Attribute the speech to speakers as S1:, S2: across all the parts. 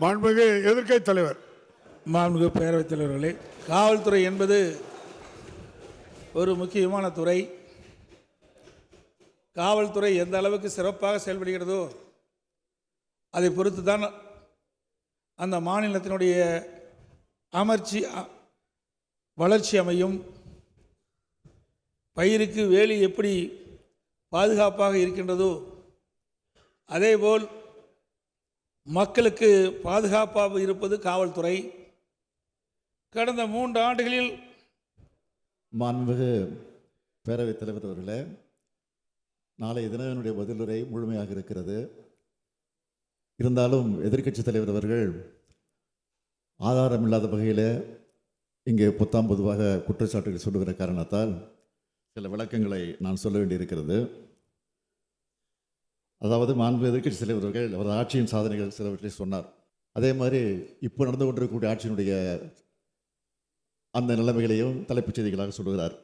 S1: மாண்புமிகு எதிர்க்கட்சி தலைவர்.
S2: மாண்புமிகு பேரவைத் தலைவர்களே, காவல்துறை என்பது ஒரு முக்கியமான துறை. காவல்துறை எந்த அளவுக்கு சிறப்பாக செயல்படுகிறதோ அதை பொறுத்து தான் அந்த மாநிலத்தினுடைய வளர்ச்சி அமையும். பயிருக்கு வேலி எப்படி பாதுகாப்பாக இருக்கின்றதோ அதேபோல் மக்களுக்கு பாதுகாப்பாக இருப்பது காவல்துறை. கடந்த 3 ஆண்டுகளில்
S3: மாண்புமிகு பேரவைத் தலைவர் அவர்களே, நாளைய தினம் என்னுடைய பதிலுரை முழுமையாக இருக்கிறது. இருந்தாலும் எதிர்க்கட்சித் தலைவர் அவர்கள் ஆதாரம் இல்லாத வகையில் இங்கே பொத்தாம் பொதுவாக குற்றச்சாட்டுகள் சொல்லுகிற காரணத்தால் சில விளக்கங்களை நான் சொல்ல வேண்டியிருக்கிறது. அதாவது மாண்பு எதிர்க்கட்சி தலைவர் அவர்கள் அவர் ஆட்சியின் சாதனைகள் சிலவற்றை சொன்னார். அதே மாதிரி இப்போ நடந்து கொண்டிருக்கக்கூடிய ஆட்சியினுடைய அந்த நிலைமைகளையும் தலைப்புச் செய்திகளாக சொல்லுகிறார்.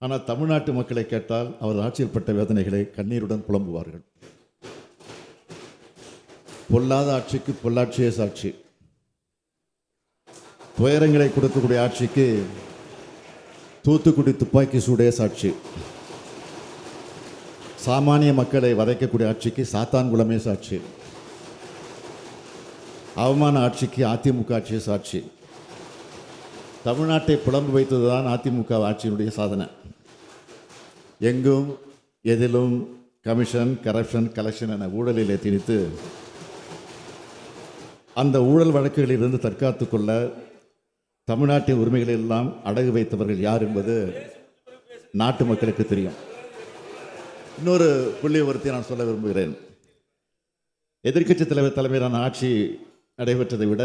S3: ஆனால் தமிழ்நாட்டு மக்களை கேட்டால் அவர் ஆட்சியில் பட்ட வேதனைகளை கண்ணீருடன் புலம்புவார்கள். பொல்லாத ஆட்சிக்கு பொள்ளாட்சியே சாட்சி. துயரங்களை கொடுக்கக்கூடிய ஆட்சிக்கு தூத்துக்குடி துப்பாக்கி சூடே சாட்சி. சாமானிய மக்களை வதைக்கக்கூடிய ஆட்சிக்கு சாத்தான்குளமே சாட்சி. அவமான ஆட்சிக்கு அதிமுக ஆட்சியே சாட்சி. தமிழ்நாட்டை புலம்பு வைத்ததுதான் அதிமுக ஆட்சியினுடைய சாதனை. எங்கும் எதிலும் கமிஷன், கரப்ஷன், கலெக்ஷன் என ஊழலிலே திணித்து அந்த ஊழல் வழக்குகளிலிருந்து தற்காத்து கொள்ள தமிழ்நாட்டின் உரிமைகளை எல்லாம் அடகு வைத்தவர்கள் யார் என்பது நாட்டு மக்களுக்கு தெரியும். இன்னொரு புள்ளி விவரத்தை நான் சொல்ல விரும்புகிறேன். எதிர்க்கட்சி தலைவர் தலைமையிலான ஆட்சி நடைபெற்றதை விட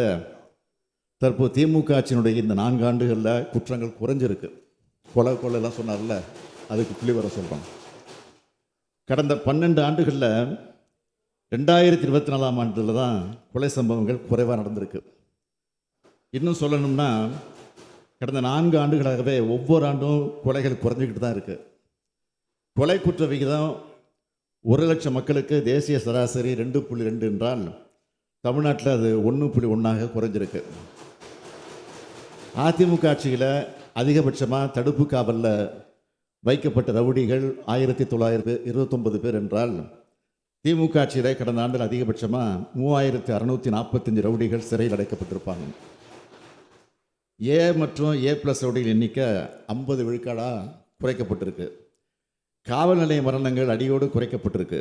S3: தற்போது திமுக ஆட்சியினுடைய இந்த 4 ஆண்டுகளில் குற்றங்கள் குறைஞ்சிருக்கு. கொலைலாம் சொன்னார்ல, அதுக்கு புள்ளி வர சொல்கிறோம். கடந்த 12 ஆண்டுகளில் 2024ஆம் ஆண்டில் தான் கொலை சம்பவங்கள் குறைவாக நடந்திருக்கு. இன்னும் சொல்லணும்னா கடந்த 4 ஆண்டுகளாகவே ஒவ்வொரு ஆண்டும் கொலைகள் குறைஞ்சிக்கிட்டு தான் இருக்குது. கொலை குற்ற விகிதம் 1 லட்சம் மக்களுக்கு தேசிய சராசரி 2.2 என்றால் தமிழ்நாட்டில் அது 1.1ஆக குறைஞ்சிருக்கு. அதிமுக ஆட்சியில் அதிகபட்சமாக தடுப்பு காவலில் வைக்கப்பட்ட ரவுடிகள் 1929 பேர் என்றால் திமுக ஆட்சியில் கடந்த ஆண்டில் அதிகபட்சமாக 3645 ரவுடிகள் சிறையில் அடைக்கப்பட்டிருப்பாங்க. ஏ மற்றும் A+ ரவுடிகள் எண்ணிக்கை 50 விழுக்காடாக குறைக்கப்பட்டிருக்கு. காவல் நிலைய மரணங்கள் அடியோடு குறைக்கப்பட்டிருக்கு.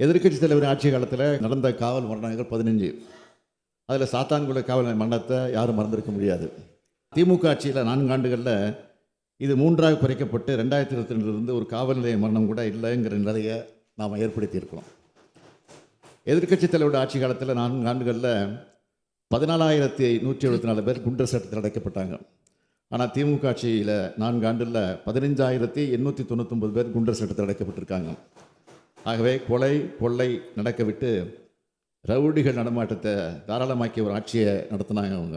S3: எதிர்க்கட்சி தலைவர் ஆட்சி காலத்தில் நடந்த காவல் மரணங்கள் 15. அதில் சாத்தான்குள காவல் நிலைய மரணத்தை யாரும் மறந்திருக்க முடியாது. திமுக ஆட்சியில் 4 ஆண்டுகளில் இது 3ஆக குறைக்கப்பட்டு 2022 ஒரு காவல் நிலைய மரணம் கூட இல்லைங்கிற நிலையை நாம் ஏற்படுத்தியிருக்கிறோம். எதிர்க்கட்சி தலைவருடைய ஆட்சி காலத்தில் 4 ஆண்டுகளில் 14,174 பேர் குண்டர் சட்டத்தில் அடைக்கப்பட்டாங்க. ஆனால் திமுக ஆட்சியில் 4 ஆண்டில் 15,899 பேர் குண்டர் சட்டத்தில் அடைக்கப்பட்டிருக்காங்க. ஆகவே கொலை கொள்ளை நடக்க விட்டு ரவுடிகள் நடமாட்டத்தை தாராளமாக்கிய ஒரு ஆட்சியை நடத்தினாங்க அவங்க.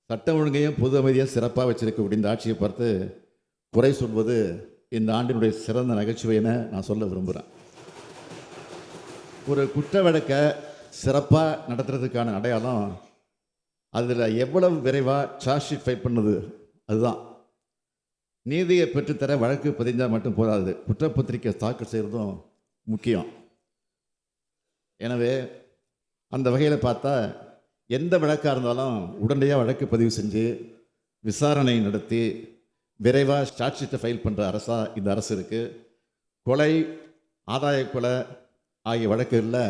S3: சட்டம் ஒழுங்கையும் பொது அமைதியாக சிறப்பாக வச்சிருக்கக்கூடிய இந்த ஆட்சியை பார்த்து குறை சொல்வது இந்த ஆண்டினுடைய சிறந்த நகைச்சுவைன்னு நான் சொல்ல விரும்புகிறேன். ஒரு குற்ற வழக்கை சிறப்பாக நடத்துறதுக்கான அடையாளம் அதில் எவ்வளவு விரைவாக சார்ஜ் ஷீட் ஃபைல் பண்ணுது, அதுதான். நீதியை பெற்றுத்தர வழக்கு பதிஞ்சால் மட்டும் போதாது, குற்றப்பத்திரிக்கை தாக்கல் செய்கிறதும் முக்கியம். எனவே அந்த வகையில் பார்த்தா எந்த வழக்காக இருந்தாலும் உடனடியாக வழக்கு பதிவு செஞ்சு விசாரணை நடத்தி விரைவாக சார்ஜ் ஷீட்டை ஃபைல் பண்ணுற அரசாக இந்த அரசு இருக்குது. கொலை, ஆதாய கொலை ஆகிய வழக்குகளில்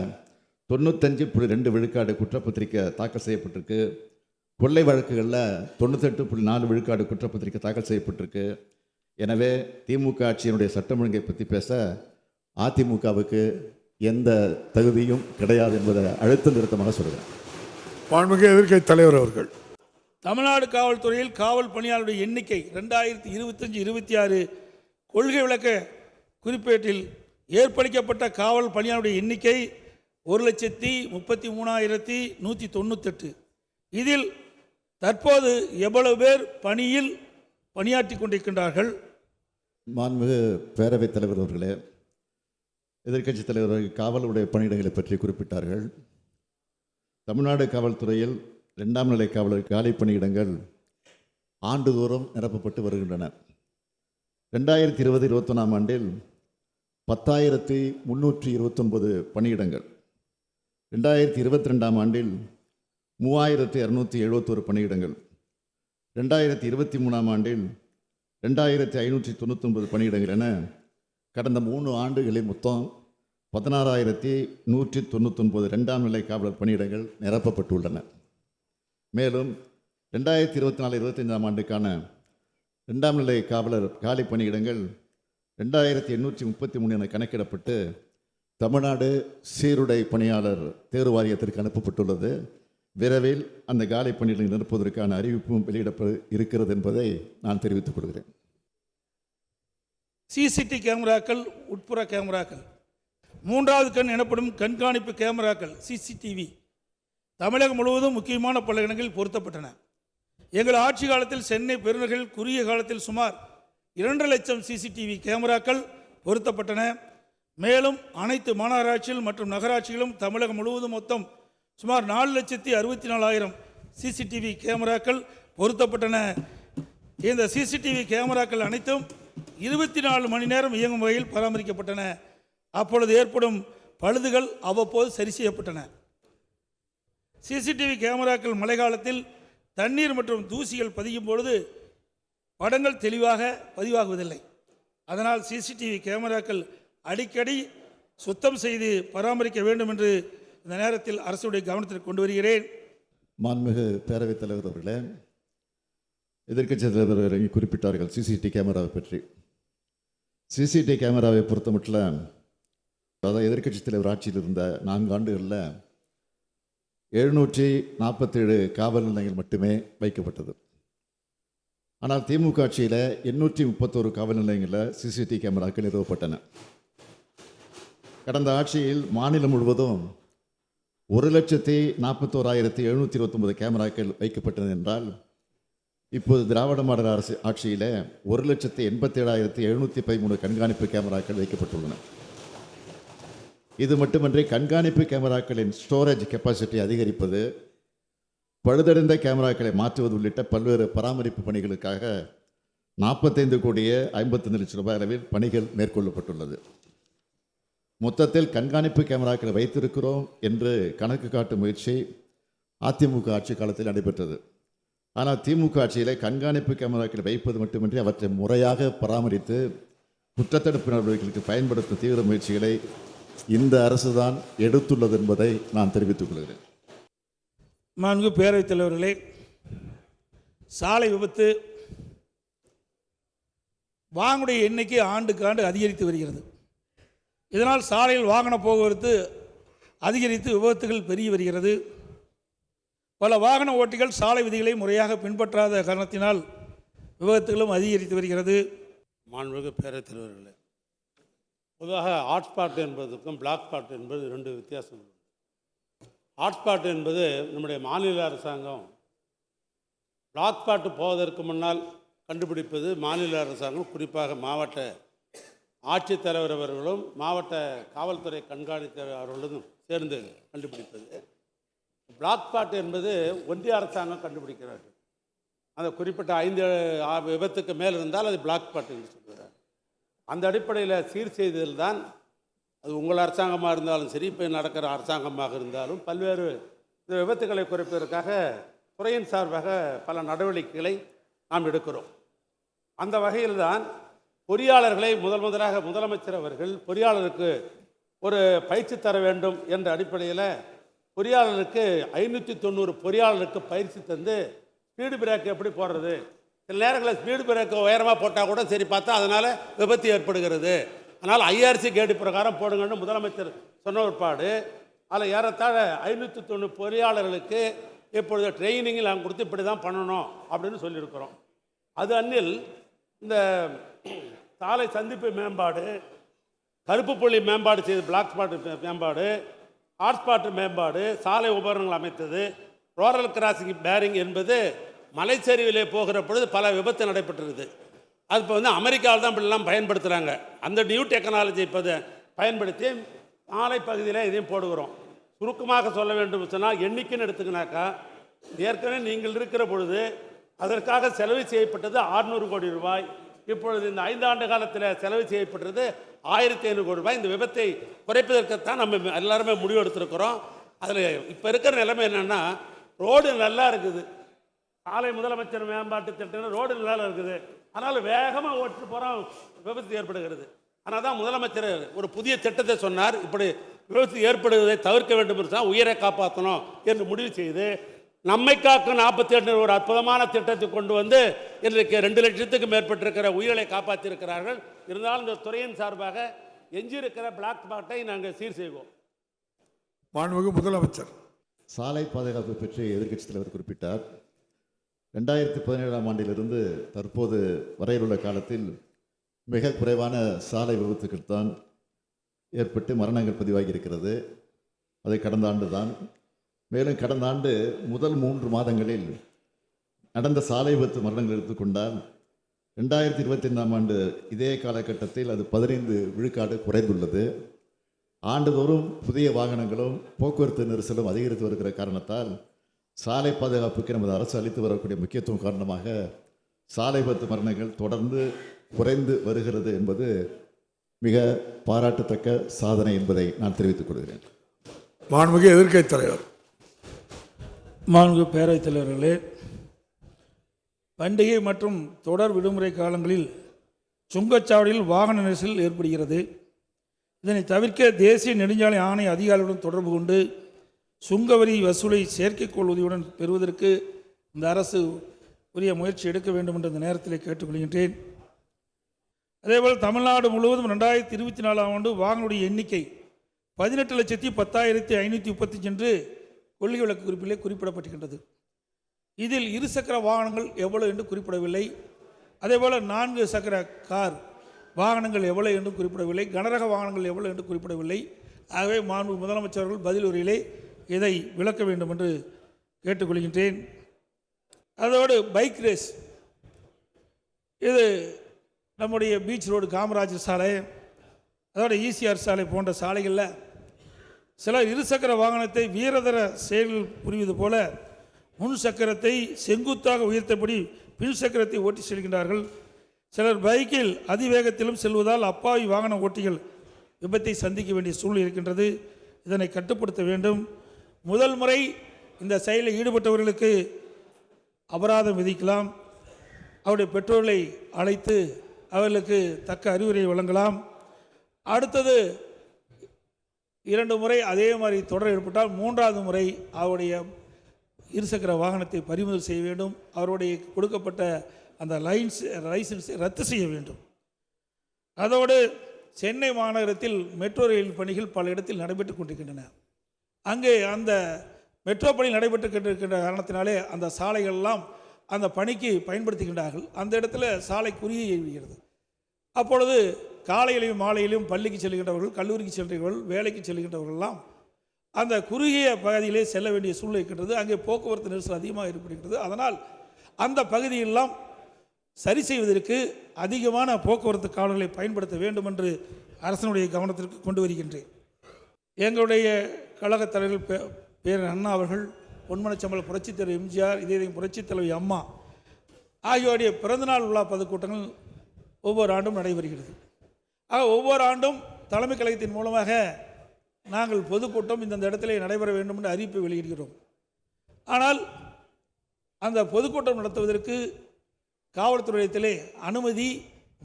S3: 95.2 விழுக்காடு குற்றப்பத்திரிக்கை தாக்கல் செய்யப்பட்டிருக்கு. கொள்ளை வழக்குகளில் 98.4 விழுக்காடு குற்றப்பத்திரிக்கை தாக்கல் செய்யப்பட்டிருக்கு. எனவே திமுக ஆட்சியினுடைய சட்டம் ஒழுங்கை பற்றி பேச அதிமுகவுக்கு எந்த தகுதியும் கிடையாது என்பதை அழுத்தம் திருத்தமாக சொல்கிறேன்.
S1: மாண்புமிகு எதிர்க்கட்சி தலைவர் அவர்கள்.
S2: தமிழ்நாடு காவல்துறையில் காவல் பணியாளருடைய எண்ணிக்கை 2025-26 கொள்கை விளக்க குறிப்பேட்டில் ஏற்படுத்தப்பட்ட காவல் பணியாளருடைய எண்ணிக்கை 1,33,198. இதில் தற்போது எவ்வளவு பேர் பணியில் பணியாற்றி கொண்டிருக்கின்றார்கள்?
S3: மாண்புமிகு பேரவைத் தலைவர் அவர்களே, எதிர்க்கட்சித் தலைவர் காவலுடைய பணியிடங்களை பற்றி குறிப்பிட்டார்கள். தமிழ்நாடு காவல்துறையில் 2ஆம் நிலை காவலர் காலி பணியிடங்கள் ஆண்டுதோறும் நிரப்பப்பட்டு வருகின்றன. 2020-21 ஆண்டில் 10,329 பணியிடங்கள், 2022 ஆண்டில் 3,271 பணியிடங்கள், 2023 ஆண்டில் 2,599 பணியிடங்கள் என கடந்த 3 ஆண்டுகளில் மொத்தம் 16,199 2ஆம் நிலை காவலர் பணியிடங்கள் நிரப்பப்பட்டுள்ளன. மேலும் 2024-25 ஆண்டுக்கான 2ஆம் நிலை காவலர் காலி பணியிடங்கள் 2,833 என கணக்கிடப்பட்டு தமிழ்நாடு சீருடை பணியாளர் தேர்வு வாரியத்திற்கு அனுப்பப்பட்டுள்ளது. விரைவில் அந்த காலி பணியிடங்களை நிரப்புவதற்கான அறிவிப்பும் வெளியிடப்பட இருக்கிறது என்பதை நான் தெரிவித்துக் கொள்கிறேன்.
S2: சிசிடி கேமராக்கள், உட்புற கேமராக்கள், 3வது கண் எனப்படும் கண்காணிப்பு கேமராக்கள் சிசிடிவி தமிழகம் முழுவதும் முக்கியமான பல இடங்களில் பொருத்தப்பட்டன. எங்கள் ஆட்சி காலத்தில் சென்னை பெருநகரில் குறுகிய காலத்தில் சுமார் 2 லட்சம் சிசிடிவி கேமராக்கள் பொருத்தப்பட்டன. மேலும் அனைத்து மாநகராட்சிகள் மற்றும் நகராட்சிகளும் தமிழகம் முழுவதும் மொத்தம் சுமார் 4,64,000 சிசிடிவி கேமராக்கள் பொருத்தப்பட்டன. இந்த சிசிடிவி கேமராக்கள் அனைத்தும் 24 மணி நேரம் இயங்கும் வகையில் பராமரிக்கப்பட்டன. அப்பொழுது ஏற்படும் பழுதுகள் அவ்வப்போது சரி செய்யப்பட்டன. சிசிடிவி கேமராக்கள் மழை காலத்தில் தண்ணீர் மற்றும் தூசிகள் பதியும் பொழுது படங்கள் தெளிவாக பதிவாகுவதில்லை. அதனால் சிசிடிவி கேமராக்கள் அடிக்கடி சுத்தம் செய்து பராமரிக்க வேண்டும் என்று இந்த நேரத்தில் அரசுடைய கவனத்திற்கு கொண்டு வருகிறேன்.
S3: மாண்புமிகு பேரவைத் தலைவர் அவர்களே, எதிர்க்கட்சி தலைவர் இங்கே குறிப்பிட்டார்கள் சிசிடிவி கேமராவை பற்றி. சிசிடிவி கேமராவை பொறுத்தமட்டில், அதாவது எதிர்க்கட்சி தலைவர் ஆட்சியில் இருந்த 4 ஆண்டுகளில் 747 காவல் நிலையங்கள் மட்டுமே வைக்கப்பட்டது. ஆனால் திமுக ஆட்சியில் 831 காவல் நிலையங்களில் சிசிடிவி கேமராக்கள் நிறுவப்பட்டன. கடந்த ஆட்சியில் மாநிலம் முழுவதும் 1,41,729 கேமராக்கள் வைக்கப்பட்டது என்றால், இப்போது திராவிட மாடல் அரசு ஆட்சியில் 1,87,713 கண்காணிப்பு கேமராக்கள் வைக்கப்பட்டுள்ளன. இது மட்டுமன்றி கண்காணிப்பு கேமராக்களின் ஸ்டோரேஜ் கெப்பாசிட்டி அதிகரிப்பது, பழுதடைந்த கேமராக்களை மாற்றுவது உள்ளிட்ட பல்வேறு பராமரிப்பு பணிகளுக்காக 45,55 லட்சம் ரூபாய் அளவில் பணிகள் மேற்கொள்ளப்பட்டுள்ளது. மொத்தத்தில் கண்காணிப்பு கேமராக்களை வைத்திருக்கிறோம் என்று கணக்கு காட்டும் முயற்சி அதிமுக ஆட்சி காலத்தில் நடைபெற்றது. ஆனால் திமுக ஆட்சியில் கண்காணிப்பு கேமராக்களை வைப்பது மட்டுமின்றி அவற்றை முறையாக பராமரித்து குற்றத்தடுப்பு நடவடிக்கைகளுக்கு பயன்படுத்தும் தீவிர முயற்சிகளை இந்த அரசு தான் எடுத்துள்ளது என்பதை நான் தெரிவித்துக் கொள்கிறேன்.
S2: மாண்புமிகு பேரவைத் தலைவர்களே, சாலை விபத்து வாகன எண்ணிக்கை ஆண்டுக்கு ஆண்டு அதிகரித்து வருகிறது. இதனால் சாலையில் வாகன போக்குவரத்து அதிகரித்து விபத்துகள் பெருகி வருகிறது. பல வாகன ஓட்டிகள் சாலை விதிகளை முறையாக பின்பற்றாத காரணத்தினால் விபத்துகளும் அதிகரித்து வருகிறது.
S4: மாண்புமிகு பேரவைத் தலைவர்களே, பொதுவாக ஹாட்ஸ்பாட் என்பதுக்கும் பிளாக் ஸ்பாட் என்பது 2 வித்தியாசம் உண்டு. ஹாட்ஸ்பாட் என்பது நம்முடைய மாநில அரசாங்கம் பிளாக் ஸ்பாட் போவதற்கு முன்னால் கண்டுபிடிப்பது மாநில அரசாங்கம், குறிப்பாக மாவட்ட ஆட்சித்தலைவர் அவர்களும் மாவட்ட காவல்துறை கண்காணித்தவர் அவர்களும் சேர்ந்து கண்டுபிடிப்பது. பிளாக் ஸ்பாட் என்பது ஒன்றிய அரசாங்கம் கண்டுபிடிக்கிறார்கள். அந்த குறிப்பிட்ட 5 விபத்துக்கு மேல் இருந்தால் அது பிளாக் ஸ்பாட் என்று சொல்கிறார். அந்த அடிப்படையில் சீர் செய்தல் தான், அது உங்கள் அரசாங்கமாக இருந்தாலும் சரி, இப்போ நடக்கிற அரசாங்கமாக இருந்தாலும் பல்வேறு இந்த விபத்துக்களை குறைப்பதற்காக துறையின் சார்பாக பல நடவடிக்கைகளை நாம் எடுக்கிறோம். அந்த வகையில் தான் பொறியாளர்களை முதலாக முதலமைச்சர் அவர்கள் பொறியாளருக்கு ஒரு பயிற்சி தர வேண்டும் என்ற அடிப்படையில் பொறியாளருக்கு 590 பொறியாளருக்கு பயிற்சி தந்து ஸ்பீடு பிரேக் எப்படி போடுறது, சில நேரங்களில் ஸ்பீடு பிரேக் உயரமாக போட்டால் கூட சரி பார்த்தா அதனால் விபத்து ஏற்படுகிறது, அதனால் IRC கேடு பிரகாரம் போடுங்கன்னு முதலமைச்சர் சொன்ன ஒருபாடு அதில் ஏறத்தாழ 590 பொறியாளர்களுக்கு இப்பொழுது ட்ரைனிங்கில் நாங்கள் கொடுத்து இப்படி தான் பண்ணணும் அப்படின்னு சொல்லியிருக்கிறோம். அது அன்னில் இந்த சாலை சந்திப்பு மேம்பாடு, கருப்பு புள்ளி மேம்பாடு செய்து பிளாக் ஸ்பாட் மேம்பாடு, ஹாட்ஸ்பாட் மேம்பாடு, சாலை உபகரணங்கள் அமைத்தது, ரோரல் கிராசிங் பேரிங் என்பது மலைச்சரிவிலே போகிற பொழுது பல விபத்து நடைபெற்றிருது. அது இப்போ அமெரிக்காவில் தான் இப்படிலாம் பயன்படுத்துகிறாங்க. அந்த நியூ டெக்னாலஜி இப்போ பயன்படுத்தி சாலை பகுதியில் இதையும் போடுகிறோம். சுருக்கமாக சொல்ல வேண்டும் சொன்னால் எண்ணிக்கைன்னு எடுத்துக்கினாக்கா ஏற்கனவே நீங்கள் இருக்கிற பொழுது அதற்காக செலவு செய்யப்பட்டது 600 கோடி ரூபாய். இப்பொழுது இந்த 5 ஆண்டு காலத்தில் செலவு செய்யப்பட்டது 1500 கோடி ரூபாய். இந்த விபத்தை குறைப்பதற்குத்தான் நம்ம எல்லாருமே முடிவு எடுத்திருக்கிறோம். அதில் இப்போ இருக்கிற நிலைமை என்னென்னா, ரோடு நல்லா இருக்குது, சாலை முதலமைச்சர் மேம்பாட்டு திட்டம் ரோடு நல்லா இருக்குது, அதனால் வேகமாக ஓட்டு போகிறோம், விபத்து ஏற்படுகிறது. ஆனால் தான் முதலமைச்சர் ஒரு புதிய திட்டத்தை சொன்னார், இப்படி விபத்து ஏற்படுவதை தவிர்க்க வேண்டும் என்று சொன்னால் உயிரை காப்பாற்றணும் என்று முடிவு செய்து நம்மை காக்கும் 48 ஒரு அற்புதமான திட்டத்தை கொண்டு வந்து இன்றைக்கு 2 லட்சத்துக்கு மேற்பட்டிருக்கிற உயிர்களை காப்பாற்றியிருக்கிறார்கள். இருந்தாலும் இந்த துறையின் சார்பாக எஞ்சியிருக்கிற பிளாக் ஸ்பாட்டை நாங்கள் சீர் செய்வோம்.
S1: மாண்புமிகு முதலமைச்சர்.
S3: சாலை பாதுகாப்பு பற்றி எதிர்க்கட்சித் தலைவர் குறிப்பிட்டார். 2017ஆம் ஆண்டிலிருந்து தற்போது வரையிலுள்ள காலத்தில் மிக குறைவான சாலை விபத்துக்கள் தான் ஏற்பட்டு மரணங்கள் பதிவாகி இருக்கிறது. அதை கடந்த ஆண்டு தான். மேலும் கடந்த ஆண்டு முதல் 3 மாதங்களில் நடந்த சாலை விபத்து மரணங்கள் எடுத்துக்கொண்டால் 2025ஆம் ஆண்டு இதே காலகட்டத்தில் அது 15 விழுக்காடு குறைந்துள்ளது. ஆண்டுதோறும் புதிய வாகனங்களும் போக்குவரத்து நெரிசலும் அதிகரித்து வருகிற காரணத்தால் சாலை பாதுகாப்புக்கு நமது அரசு அளித்து வரக்கூடிய முக்கியத்துவம் காரணமாக சாலை விபத்து மரணங்கள் தொடர்ந்து குறைந்து வருகிறது என்பது மிக பாராட்டத்தக்க சாதனை என்பதை நான் தெரிவித்துக் கொள்கிறேன்.
S1: மாண்புமிகு எதிர்க்கட்சித் தலைவர்.
S2: மாண்புமிகு பேரவைத் தலைவர்களே, பண்டிகை மற்றும் தொடர் விடுமுறை காலங்களில் சுங்கச்சாவடியில் வாகன நெரிசல் ஏற்படுகிறது. இதனை தவிர்க்க தேசிய நெடுஞ்சாலை ஆணைய அதிகாரிகளுடன் தொடர்பு கொண்டு சுங்கவரி வசூலை செயற்கைக்கோள் உதவியுடன் பெறுவதற்கு இந்த அரசு உரிய முயற்சி எடுக்க வேண்டும் என்று இந்த நேரத்தில் கேட்டுக்கொள்கின்றேன். அதேபோல் தமிழ்நாடு முழுவதும் 2024ஆம் ஆண்டு வாகனங்களுடைய எண்ணிக்கை 18,10,535 என்று கொள்கை விளக்கு குறிப்பிலே குறிப்பிடப்பட்டிருக்கின்றது. இதில் 2 சக்கர வாகனங்கள் எவ்வளவு என்று குறிப்பிடவில்லை. அதேபோல் 4 சக்கர கார் வாகனங்கள் எவ்வளவு என்று குறிப்பிடவில்லை. கனரக வாகனங்கள் எவ்வளவு என்று குறிப்பிடவில்லை. ஆகவே மாண்பு முதலமைச்சர்கள் பதில் உரையிலே இதை விளக்க வேண்டும் என்று கேட்டுக்கொள்கின்றேன். அதோடு பைக் ரேஸ், இது நம்முடைய பீச் ரோடு, காமராஜர் சாலை, அதோட ஈசிஆர் சாலை போன்ற சாலைகளில் சிலர் 2 சக்கர வாகனத்தை வீரதர செயல்கள் புரிவது போல முன் சக்கரத்தை செங்குத்தாக உயர்த்தபடி பின் சக்கரத்தை ஓட்டி செல்கின்றார்கள். சிலர் பைக்கில் அதிவேகத்திலும் செல்வதால் அப்பாவி வாகன ஓட்டிகள் விபத்தை சந்திக்க வேண்டிய சூழ்நிலை இருக்கின்றது. இதனை கட்டுப்படுத்த வேண்டும். முதல் முறை இந்த செயலில் ஈடுபட்டவர்களுக்கு அபராதம் விதிக்கலாம். அவருடைய பெற்றோர்களை அழைத்து அவர்களுக்கு தக்க அறிவுரை வழங்கலாம். அடுத்தது 2 முறை அதே மாதிரி தொடர் ஏற்பட்டால் 3வது முறை அவருடைய 2 சக்கர வாகனத்தை பறிமுதல் செய்ய வேண்டும். அவருடைய கொடுக்கப்பட்ட அந்த லைசன்ஸை ரத்து செய்ய வேண்டும். அதோடு சென்னை மாநகரத்தில் மெட்ரோ ரயில் பணிகள் பல இடத்தில் நடைபெற்று கொண்டிருக்கின்றன. அங்கே அந்த மெட்ரோ பணி நடைபெற்று கொண்டிருக்கின்ற காரணத்தினாலே அந்த சாலைகளெல்லாம் அந்த பணிக்கு பயன்படுத்துகின்றார்கள். அந்த இடத்துல சாலை குறுகிய விடுகிறது. அப்பொழுது காலையிலையும் மாலையிலும் பள்ளிக்கு செல்கின்றவர்கள், கல்லூரிக்கு செல்கின்றவர்கள், வேலைக்கு செல்கின்றவர்கள்லாம் அந்த குறுகிய பகுதியிலே செல்ல வேண்டிய சூழ்நிலை இருக்கின்றது. அங்கே போக்குவரத்து நெரிசல் அதிகமாக ஏற்படுகின்றது. அதனால் அந்த பகுதியெல்லாம் சரி செய்வதற்கு அதிகமான போக்குவரத்து காவலர்களை பயன்படுத்த வேண்டும் என்று அரசனுடைய கவனத்திற்கு கொண்டு வருகின்றேன். எங்களுடைய கழகத் தலைவர்கள் பேரன் அண்ணா அவர்கள், பொன்மனச்சம்பள புரட்சித் தலைவர் எம்ஜிஆர், இதே புரட்சித் தலைவி அம்மா ஆகியோருடைய பிறந்தநாள் விழா பொதுக்கூட்டங்கள் ஒவ்வொரு ஆண்டும் நடைபெறுகிறது. ஆக ஒவ்வொரு ஆண்டும் தலைமை கழகத்தின் மூலமாக நாங்கள் பொதுக்கூட்டம் இந்த இடத்திலே நடைபெற வேண்டும் என்று அறிவிப்பை வெளியிடுகிறோம். ஆனால் அந்த பொதுக்கூட்டம் நடத்துவதற்கு காவல்துறையத்திலே அனுமதி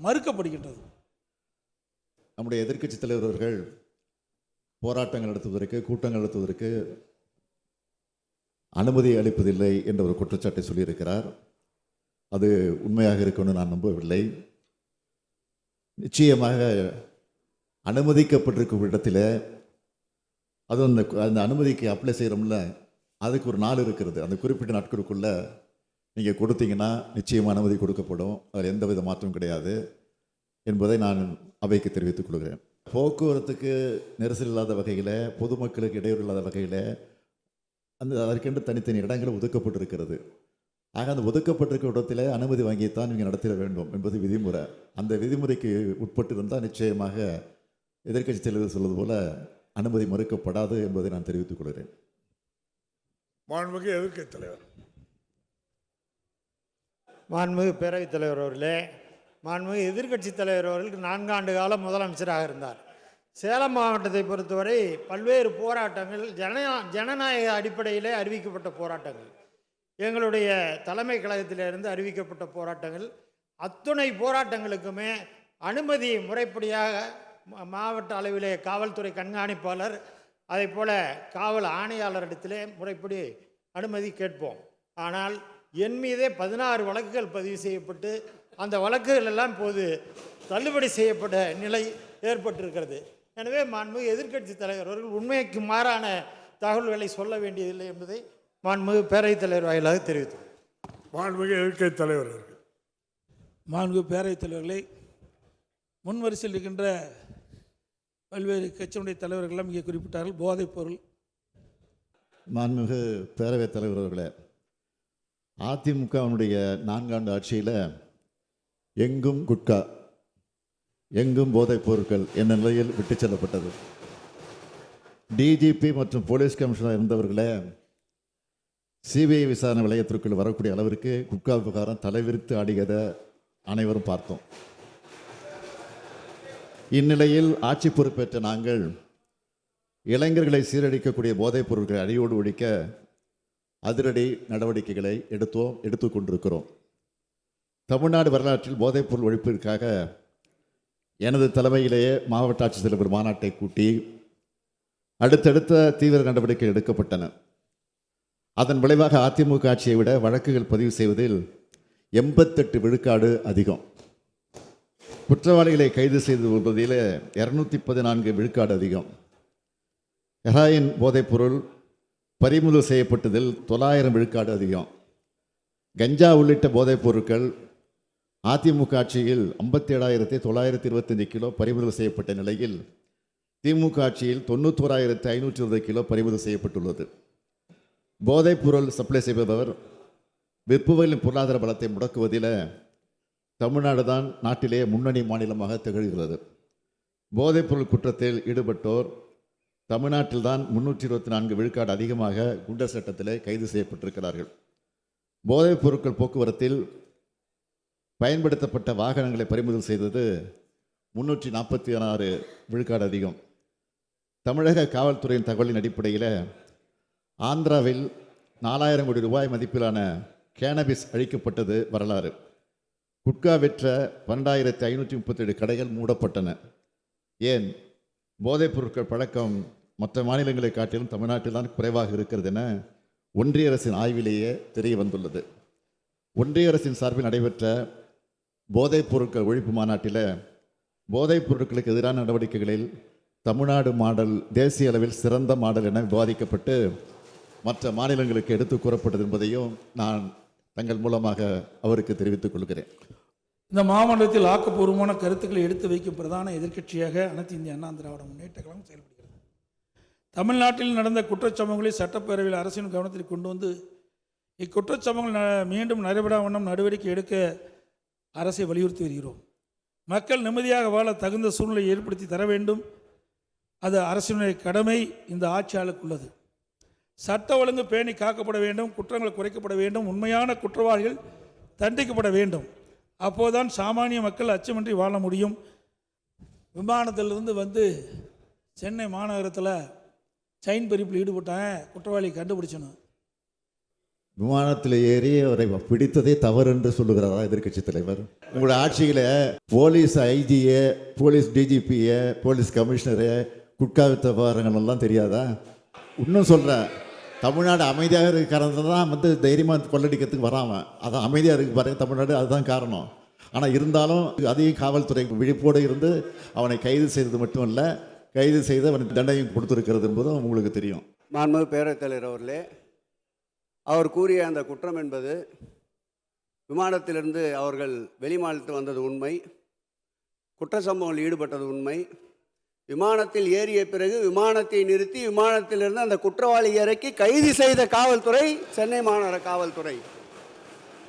S2: மறுக்கப்படுகின்றது.
S3: நம்முடைய எதிர்க்கட்சித் தலைவர்கள் போராட்டங்கள் நடத்துவதற்கு, கூட்டங்கள் நடத்துவதற்கு அனுமதி அளிப்பதில்லை என்ற ஒரு குற்றச்சாட்டை சொல்லியிருக்கிறார். அது உண்மையாக இருக்கும்னு நான் நம்பவில்லை. நிச்சயமாக அனுமதிக்கப்பட்டிருக்கும் இடத்துல அதுவும் அந்த அனுமதிக்கு அப்ளை செய்கிறோம்ல, அதுக்கு ஒரு நாள் இருக்கிறது. அந்த குறிப்பிட்ட நாட்களுக்குள்ளே நீங்கள் கொடுத்தீங்கன்னா நிச்சயமாக அனுமதி கொடுக்கப்படும். அதில் எந்தவித மாற்றமும் கிடையாது என்பதை நான் அவைக்கு தெரிவித்துக் கொள்கிறேன். போக்குவரத்துக்கு நெரிசல் இல்லாத வகையில், பொதுமக்களுக்கு இடையூறு இல்லாத வகையில் அதற்கென்று தனித்தனி இடங்கள் ஒதுக்கப்பட்டிருக்கிறது. ஆக அந்த ஒதுக்கப்பட்டிருக்க இடத்துல அனுமதி வாங்கித்தான் நீங்கள் நடத்திட வேண்டும் என்பது விதிமுறை. அந்த விதிமுறைக்கு உட்பட்டு இருந்தால் நிச்சயமாக எதிர்க்கட்சி தலைவர் சொல்வது போல் அனுமதி மறுக்கப்படாது என்பதை நான் தெரிவித்துக் கொள்கிறேன்.
S1: மாண்புமிகு எதிர்க்கட்சித் தலைவர்.
S5: மாண்புமிகு பேரவைத் தலைவர் அவர்களே, மாண்புமிகு எதிர்க்கட்சித் தலைவர் அவர்களுக்கு 4 ஆண்டு காலம் முதலமைச்சராக இருந்தார். சேலம் மாவட்டத்தை பொறுத்தவரை பல்வேறு போராட்டங்கள் ஜனநாயக அடிப்படையிலே அறிவிக்கப்பட்ட போராட்டங்கள், எங்களுடைய தலைமை கழகத்திலிருந்து அறிவிக்கப்பட்ட போராட்டங்கள், அத்துணை போராட்டங்களுக்குமே அனுமதி முறைப்படியாக மாவட்ட அளவிலே காவல்துறை கண்காணிப்பாளர் அதே போல் காவல் ஆணையாளரிடத்திலே முறைப்படி அனுமதி கேட்போம். ஆனால் என் மீதே 16 வழக்குகள் பதிவு செய்யப்பட்டு அந்த வழக்குகள் எல்லாம் இப்போது தள்ளுபடி செய்யப்பட்ட நிலை ஏற்பட்டிருக்கிறது. எனவே மாண்புமிகு எதிர்க்கட்சித் தலைவர் அவர்கள் உண்மைக்கு மாறான தகவல்களை சொல்ல வேண்டியதில்லை என்பதை மாண்புமிகு பேரவைத் தலைவர் வாயிலாக தெரிவித்தார்.
S1: மாண்புமிகு எதிர்க்கட்சித் தலைவர் அவர்கள்.
S2: மாண்புமிகு பேரவைத் தலைவர்களை, முன்வரிசையில் இருக்கின்ற பல்வேறு கட்சியினுடைய தலைவர்களெல்லாம் இங்கே குறிப்பிட்டார்கள். போதைப் பொருள்.
S3: மாண்புமிகு பேரவைத் தலைவர் அவர்களே, அதிமுகவினுடைய 4 ஆண்டு ஆட்சியில் எங்கும் குட்கா, எங்கும் போதைப் பொருட்கள் என்ற நிலையில் விட்டுச் செல்லப்பட்டது. டிஜிபி மற்றும் போலீஸ் கமிஷனர் இருந்தவர்களே சிபிஐ விசாரணை வளையத்திற்குள் வரக்கூடிய அளவிற்கு குட்கா விவகாரம் தலைவிரித்து ஆடியதை அனைவரும் பார்த்தோம். இந்நிலையில் ஆட்சி பொறுப்பேற்ற நாங்கள் இளைஞர்களை சீரழிக்கக்கூடிய போதைப் பொருட்களை அடியோடு ஒழிக்க அதிரடி நடவடிக்கைகளை எடுத்து கொண்டிருக்கிறோம். தமிழ்நாடு வரலாற்றில் போதைப் பொருள் ஒழிப்பிற்காக எனது தலைமையிலேயே மாவட்ட ஆட்சித்தலைவர் மாநாட்டை கூட்டி அடுத்தடுத்த தீவிர நடவடிக்கை எடுக்கப்பட்டன. அதன் விளைவாக அதிமுக ஆட்சியை விட வழக்குகள் பதிவு செய்வதில் 88 விழுக்காடு அதிகம். குற்றவாளிகளை கைது செய்து கொள்வதில் 214 விழுக்காடு அதிகம். ஹெராயின் போதைப்பொருள் பறிமுதல் செய்யப்பட்டதில் 900 விழுக்காடு அதிகம். கஞ்சா உள்ளிட்ட போதைப் பொருட்கள் அதிமுக ஆட்சியில் 57,925 கிலோ பறிமுதல் செய்யப்பட்ட நிலையில் திமுக ஆட்சியில் 91,520 கிலோ பறிமுதல் செய்யப்பட்டுள்ளது. போதைப் பொருள் சப்ளை செய்பவர் விற்பவர்களின் பொருளாதார பலத்தை முடக்குவதில் தமிழ்நாடு தான் நாட்டிலே முன்னணி மாநிலமாக திகழ்கிறது. போதைப்பொருள் குற்றத்தில் ஈடுபட்டோர் தமிழ்நாட்டில்தான் 324 விழுக்காடு அதிகமாக குண்டர் சட்டத்திலே கைது செய்யப்பட்டிருக்கிறார்கள். போதைப் பொருட்கள் போக்குவரத்தில் பயன்படுத்தப்பட்ட வாகனங்களை பறிமுதல் செய்தது 346 விழுக்காடு அதிகம். தமிழக காவல்துறையின் தகவலின் அடிப்படையில் ஆந்திராவில் 4000 கோடி ரூபாய் மதிப்பிலான கேனபிஸ் அழிக்கப்பட்டது வரலாறு. குட்கா விற்ற 12,537 கடைகள் மூடப்பட்டன. ஏன்? போதைப் பொருட்கள் பழக்கம் மற்ற மாநிலங்களை காட்டிலும் தமிழ்நாட்டில் தான் குறைவாக இருக்கிறது என ஒன்றிய அரசின் ஆய்விலேயே தெரிய வந்துள்ளது. ஒன்றிய அரசின் சார்பில் நடைபெற்ற போதைப் பொருட்கள் ஒழிப்பு மாநாட்டில் போதைப் பொருட்களுக்கு எதிரான நடவடிக்கைகளில் தமிழ்நாடு மாடல் தேசிய அளவில் சிறந்த மாடல் என விவாதிக்கப்பட்டு மற்ற மாநிலங்களுக்கு எடுத்து கூறப்பட்டது என்பதையும் நான் தங்கள் மூலமாக அவருக்கு தெரிவித்துக் கொள்கிறேன்.
S2: இந்த மாமன்றத்தில் ஆக்கப்பூர்வமான கருத்துக்களை எடுத்து வைக்கும் பிரதான எதிர்க்கட்சியாக அனைத்து இந்திய அண்ணா திராவிட முன்னேற்ற கழகம் செயல்படுகிறது. தமிழ்நாட்டில் நடந்த குற்றச்சம்பவங்களை சட்டப்பேரவையில் அரசின் கவனத்தில் கொண்டு வந்து இக்குற்றச்சம்பவங்கள் மீண்டும் நடைபெறா வண்ணம் நடவடிக்கை எடுக்க அரசை வலியுறுத்தி வருகிறோம். மக்கள் நிம்மதியாக வாழ தகுந்த சூழ்நிலையை ஏற்படுத்தி தர வேண்டும். அது அரசினுடைய கடமை இந்த ஆட்சியாளருக்கு உள்ளது. சட்ட ஒழுங்கு பேணி காக்கப்பட வேண்டும். குற்றங்கள் குறைக்கப்பட வேண்டும். உண்மையான குற்றவாளிகள் தண்டிக்கப்பட வேண்டும். அப்போதுதான் சாமானிய மக்கள் அச்சமின்றி வாழ முடியும். விமானத்திலிருந்து வந்து சென்னை மாநகரத்தில் செயின் பறிப்பில் ஈடுபட்டாங்க, குற்றவாளி கண்டுபிடிச்சணும்.
S3: விமானத்தில் ஏறி அவரை பிடித்ததே தவறு என்று சொல்லுகிறாரா எதிர்க்கட்சி தலைவர்? உங்களுடைய ஆட்சியில் போலீஸ் ஐஜியை, போலீஸ் டிஜிபியை, போலீஸ் கமிஷனரை குட்கா வித்த விவகாரங்கள் எல்லாம் தெரியாதா? இன்னும் சொல்கிறேன், தமிழ்நாடு அமைதியாக இருக்க காரணத்தில் தான் வந்து தைரியமாக கொள்ளடிக்கிறதுக்கு வராமல், அதான் அமைதியாக இருக்கு பாருங்கள் தமிழ்நாடு, அதுதான் காரணம். ஆனால் இருந்தாலும் அதிக காவல்துறை விழிப்போடு இருந்து அவனை கைது செய்தது மட்டுமல்ல, கைது செய்து அவனுக்கு தண்டனையும் கொடுத்துருக்கிறது என்பதும் உங்களுக்கு தெரியும்.
S6: மாண்புமிகு பேரவைத் தலைவர் அவர்களே, அவர் கூறிய அந்த குற்றம் என்பது விமானத்திலிருந்து அவர்கள் வெளிமாநிலத்தில் வந்தது உண்மை, குற்ற சம்பவங்களில் ஈடுபட்டது உண்மை. விமானத்தில் ஏறிய பிறகு விமானத்தை நிறுத்தி விமானத்திலிருந்து அந்த குற்றவாளி இறக்கி கைது செய்த காவல்துறை சென்னை மாநகர காவல்துறை.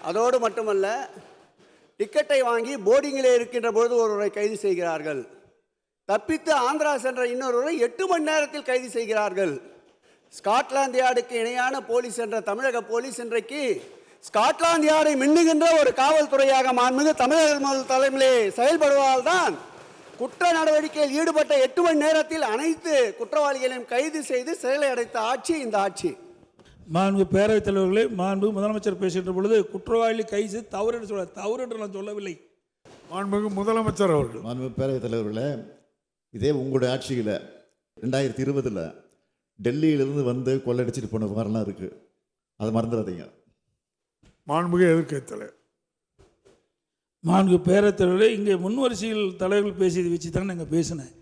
S6: அதோடு மட்டுமல்ல, டிக்கெட்டை வாங்கி போர்டிங்கிலே இருக்கின்ற பொழுது ஒருவரை கைது செய்கிறார்கள். தப்பித்து ஆந்திரா சென்ற இன்னொருவரை 8 மணி நேரத்தில் கைது செய்கிறார்கள். ஸ்காட்லாந்து யார்டுக்கு இணையான போலீஸ் என்ற தமிழக போலீஸ் இன்றைக்கு ஸ்காட்லாந்து யார்டை மின்னுகின்ற ஒரு காவல்துறையாக மாண்புமிகு தமிழக முதல் தலைமையிலே செயல்படுவதால் தான் குற்ற நடவடிக்கையில் ஈடுபட்ட 8 மணி நேரத்தில் அனைத்து குற்றவாளிகளையும் கைது செய்து சிறையில் அடைத்த ஆட்சி இந்த ஆட்சி.
S2: மாண்பு பேரவைத் தலைவர்களே, மாண்பு முதலமைச்சர் பேசுகின்ற பொழுது குற்றவாளி கைது தவறு என்று சொல்ல, தவறு என்று நான் சொல்லவில்லை.
S1: மாண்புமிகு முதலமைச்சர் அவர்கள்.
S3: மாண்பு பேரவைத் தலைவர்களே, இதே உங்களுடைய ஆட்சியில் 2020 டெல்லியிலிருந்து வந்து கொள்ளடிச்சிட்டு போன விவகாரம்லாம் இருக்குது, அதை மறந்துடாதீங்க.
S1: மாண்புமிகு எதிர்க்கட்சித் தலைவர்.
S2: மாண்பு பேரவைத் தலைவர்களே, இங்கே முன்வரிசையில் தலைவர்கள் பேசியதை வச்சு தான் நாங்கள் பேசினேன்.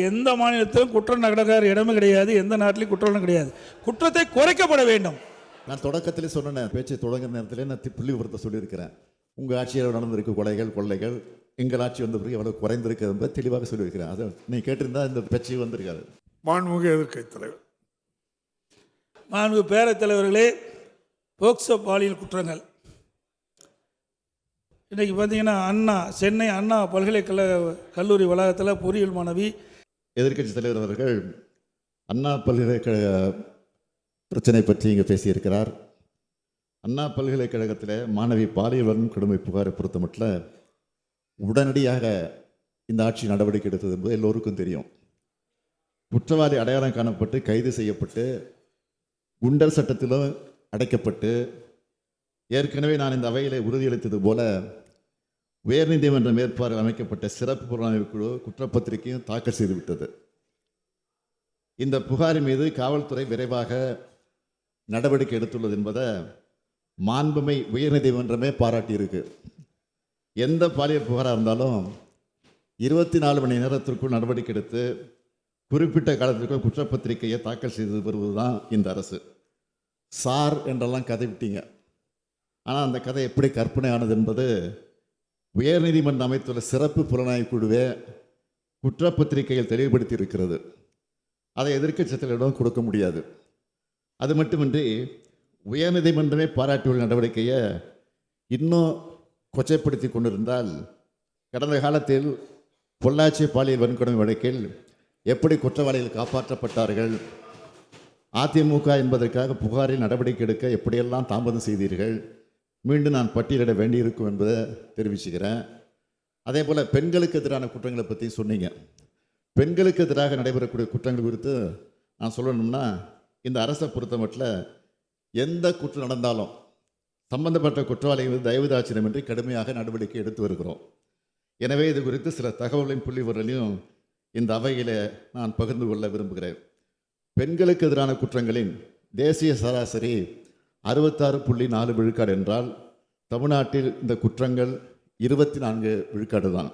S2: எந்த மாநிலத்திலும் குற்றம் நடக்காத இடமே கிடையாது, எந்த நாட்டிலையும் குற்றம் கிடையாது. குற்றத்தை குறைக்கப்பட வேண்டும்.
S3: நான் தொடக்கத்திலே சொன்னேன், பேச்சை தொடங்குற நேரத்திலே நான் புள்ளி விவரத்தை சொல்லியிருக்கிறேன். உங்கள் ஆட்சியில் நடந்திருக்கு கொலைகள் கொள்ளைகள், எங்கள் ஆட்சி வந்த பிறகு எவ்வளோ குறைந்திருக்கு என்பதை தெளிவாக சொல்லியிருக்கிறேன். அதை நீ கேட்டிருந்தா இந்த பேச்சு வந்திருக்காது.
S1: மாண்புமிகு எதிர்க்கட்சித் தலைவர்.
S2: மாண்பு பேரவைத் தலைவர்களே, போக்சோ பாலியல் குற்றங்கள் இன்றைக்கி பார்த்தீங்கன்னா சென்னை அண்ணா பல்கலைக்கழக கல்லூரி வளாகத்தில் பொறியியல் மாணவி.
S3: எதிர்க்கட்சி தலைவர் அவர்கள் அண்ணா பல்கலைக்கழக பிரச்சனை பற்றி இங்கே பேசியிருக்கிறார். அண்ணா பல்கலைக்கழகத்தில் மாணவி பாலியல் வன்கொடுமை புகாரை பொறுத்த மட்டும் உடனடியாக இந்த ஆட்சி நடவடிக்கை எடுத்தது என்பது எல்லோருக்கும் தெரியும். குற்றவாளி அடையாளம் காணப்பட்டு கைது செய்யப்பட்டு குண்டர் சட்டத்திலும் அடைக்கப்பட்டு, ஏற்கனவே நான் இந்த அவையில் உறுதியளித்தது போல உயர்நீதிமன்ற மேற்பார்வையில் அமைக்கப்பட்ட சிறப்பு புலனாய்வு குழு குற்றப்பத்திரிகையும் தாக்கல் செய்துவிட்டது. இந்த புகாரின் மீது காவல்துறை விரைவாக நடவடிக்கை எடுத்துள்ளது என்பதை மாண்புமை உயர்நீதிமன்றமே பாராட்டியிருக்கு. எந்த பாலியல் புகாராக இருந்தாலும் 24 மணி நேரத்திற்குள் நடவடிக்கை எடுத்து குறிப்பிட்ட காலத்திற்குள் குற்றப்பத்திரிகையை தாக்கல் செய்து வருவது தான் இந்த அரசு. சார் என்றெல்லாம் கதை விட்டீங்க. ஆனால் அந்த கதை எப்படி கற்பனை ஆனது என்பது உயர்நீதிமன்றம் அமைத்துள்ள சிறப்பு புலனாய்வு குழுவே குற்றப்பத்திரிகைகள் தெளிவுபடுத்தி இருக்கிறது. அதை எதிர்க்கட்சிகளிடம் கொடுக்க முடியாது. அது மட்டுமின்றி உயர்நீதிமன்றமே பாராட்டியுள்ள நடவடிக்கையை இன்னும் கொச்சைப்படுத்தி கொண்டிருந்தால், கடந்த காலத்தில் பொள்ளாச்சி பாலியல் வன்கொடுமை வழக்கில் எப்படி குற்றவாளிகள் காப்பாற்றப்பட்டார்கள், அதிமுக என்பதற்காக புகாரில் நடவடிக்கை எடுக்க எப்படியெல்லாம் தாமதம் செய்தீர்கள், மீண்டும் நான் பட்டியலிட வேண்டியிருக்கும் என்பதை தெரிவிச்சுக்கிறேன். அதே போல் பெண்களுக்கு எதிரான குற்றங்களை பற்றி சொன்னீங்க. பெண்களுக்கு எதிராக நடைபெறக்கூடிய குற்றங்கள் குறித்து நான் சொல்லணும்னா, இந்த அரசை பொறுத்த மட்டும் எந்த குற்றம் நடந்தாலும் சம்பந்தப்பட்ட குற்றவாளிகள் தயவுதாட்சியமின்றி கடுமையாக நடவடிக்கை எடுத்து வருகிறோம். எனவே இது குறித்து சில தகவல்களையும் புள்ளி விவரங்களையும் இந்த அவையில் நான் பகிர்ந்து கொள்ள விரும்புகிறேன். பெண்களுக்கு எதிரான குற்றங்களின் தேசிய சராசரி 66.4 விழுக்காடு என்றால், தமிழ்நாட்டில் இந்த குற்றங்கள் 24 விழுக்காடு தான்.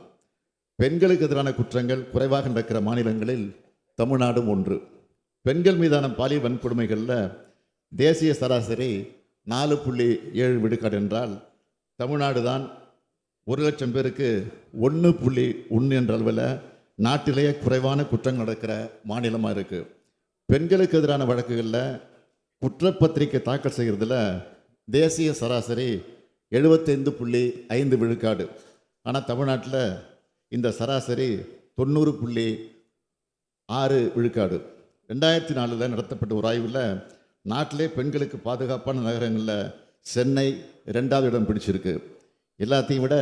S3: பெண்களுக்கு எதிரான குற்றங்கள் குறைவாக நடக்கிற மாநிலங்களில் தமிழ்நாடும் ஒன்று. பெண்கள் மீதான பாலியல் வன்கொடுமைகளில் தேசிய சராசரி 4.7 விழுக்காடு என்றால், தமிழ்நாடு தான் 1,00,000 பேருக்கு 1.1 என்ற அளவில் நாட்டிலேயே குறைவான குற்றங்கள் நடக்கிற மாநிலமாக இருக்குது. பெண்களுக்கு எதிரான வழக்குகளில் குற்றப்பத்திரிகை தாக்கல் செய்கிறதுல தேசிய சராசரி 75.5 விழுக்காடு. ஆனால் தமிழ்நாட்டில் இந்த சராசரி 90.6 விழுக்காடு. 2004 நடத்தப்பட்ட ஒரு ஆய்வில் நாட்டிலே பெண்களுக்கு பாதுகாப்பான நகரங்களில் சென்னை 2வது இடம் பிடிச்சிருக்கு. எல்லாத்தையும் விட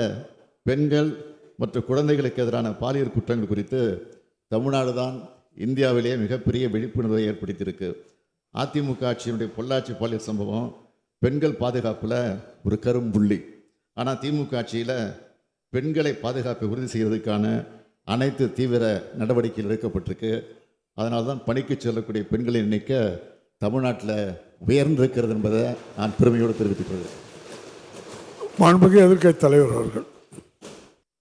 S3: பெண்கள் மற்றும் குழந்தைகளுக்கு எதிரான பாலியல் குற்றங்கள் குறித்து தமிழ்நாடு தான் இந்தியாவிலேயே மிகப்பெரிய விழிப்புணர்வை ஏற்படுத்தியிருக்கு. அதிமுக ஆட்சியினுடைய பொள்ளாச்சி பாலியல் சம்பவம் பெண்கள் பாதுகாப்பில் ஒரு கரும்புள்ளி. ஆனால் திமுக ஆட்சியில் பெண்களை பாதுகாப்பை உறுதி செய்வதற்கான அனைத்து தீவிர நடவடிக்கைகள் எடுக்கப்பட்டிருக்கு. அதனால தான் பணிக்கு செல்லக்கூடிய பெண்களின் எண்ணிக்கை தமிழ்நாட்டில் உயர்ந்திருக்கிறது என்பதை நான் பெருமையோடு தெரிவித்துக்
S1: மாண்புமிகு எதிர்க்கட்சித் தலைவர் அவர்கள்.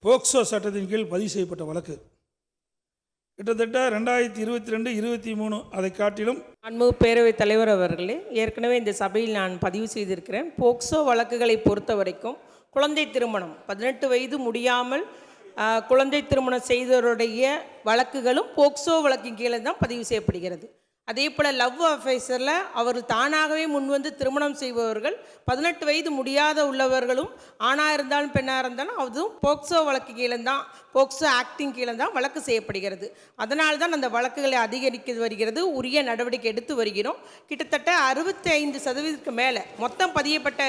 S2: போக்சோ சட்டத்தின் கீழ் பதிவு செய்யப்பட்ட வழக்கு கிட்டத்தட்ட 2022-23 அதை காட்டிலும்.
S7: மாண்புமிகு பேரவைத் தலைவர் அவர்களே, ஏற்கனவே இந்த சபையில் நான் பதிவு செய்திருக்கிறேன். போக்சோ வழக்குகளை பொறுத்த வரைக்கும் குழந்தை திருமணம் 18 வயது முடியாமல் குழந்தை திருமணம் செய்தவருடைய வழக்குகளும் போக்சோ வழக்கின் கீழே தான் பதிவு செய்யப்படுகிறது. அதே போல் லவ் அஃபேஸரில் அவர் தானாகவே முன்வந்து திருமணம் செய்பவர்கள், 18 வயது முடியாத உள்ளவர்களும் ஆணாக இருந்தாலும் பெண்ணாக இருந்தாலும் அதுவும் போக்சோ வழக்கு கீழே தான், போக்சோ ஆக்டிங் கீழே தான் வழக்கு செய்யப்படுகிறது. அதனால் தான் அந்த வழக்குகளை அதிகரித்து வருகிறது, உரிய நடவடிக்கை எடுத்து வருகிறோம். கிட்டத்தட்ட 65% மேலே மொத்தம் பதியப்பட்ட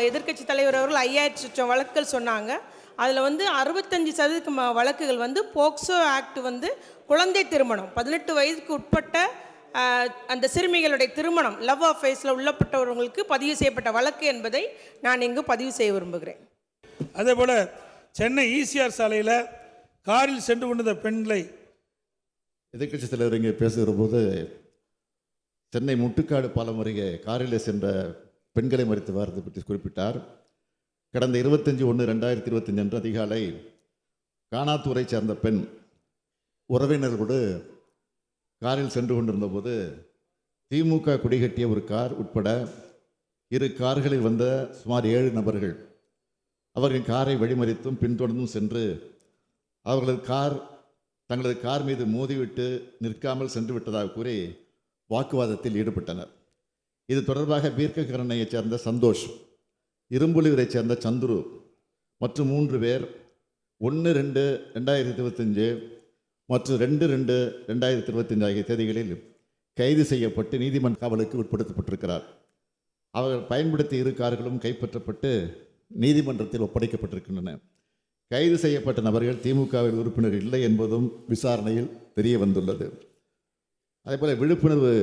S7: எதிர்க்கட்சி தலைவர் அவர்கள் 5000 வழக்குகள் சொன்னாங்க. அதில் 65% வழக்குகள் போக்சோ ஆக்ட் குழந்தை திருமணம், 18 வயதுக்கு உட்பட்ட அந்த சிறுமிகளுடைய திருமணம், லவ் அஃபேர்ஸில் உள்ளப்பட்டவர்களுக்கு பதிவு செய்யப்பட்ட வழக்கு என்பதை நான் இங்கு பதிவு செய்ய விரும்புகிறேன்.
S2: அதே போல் சென்னை ஈசிஆர் சாலையில் காரில் சென்று கொண்டிருந்த பெண்களை
S3: எதிர்க்கட்சி தலைவர் இங்கே பேசுகிற போது சென்னை முட்டுக்காடு பாலம் அருகே காரில் சென்ற பெண்களை மறித்து வாரத்தை பற்றி குறிப்பிட்டார். கடந்த 25/1/2025 அன்று அதிகாலை கானாத்தூரை சேர்ந்த பெண் உறவினர்களோடு காரில் சென்று கொண்டிருந்த போது திமுக குடிகட்டிய ஒரு கார் உட்பட 2 கார்களில் வந்த சுமார் 7 நபர்கள் அவர்களின் காரை வழிமறித்தும் பின்தொடர்ந்தும் சென்று தங்களது கார் மீது மோதிவிட்டு நிற்காமல் சென்று விட்டதாக கூறி வாக்குவாதத்தில் ஈடுபட்டனர். இது தொடர்பாக பீர்க்ககரணையைச் சேர்ந்த சந்தோஷ், இரும்புலியூரைச் சேர்ந்த சந்துரு மற்றும் 3 பேர் 1/2/2025 மற்றும் 2/2/2025 ஆகிய தேதிகளில் கைது செய்யப்பட்டு நீதிமன்ற காவலுக்கு உட்படுத்தப்பட்டிருக்கிறார். அவர்கள் பயன்படுத்திய 2 கார்களும் கைப்பற்றப்பட்டு நீதிமன்றத்தில் ஒப்படைக்கப்பட்டிருக்கின்றன. கைது செய்யப்பட்ட நபர்கள் திமுகவில் உறுப்பினர் இல்லை என்பதும் விசாரணையில் தெரிய வந்துள்ளது. அதேபோல் விழிப்புணர்வு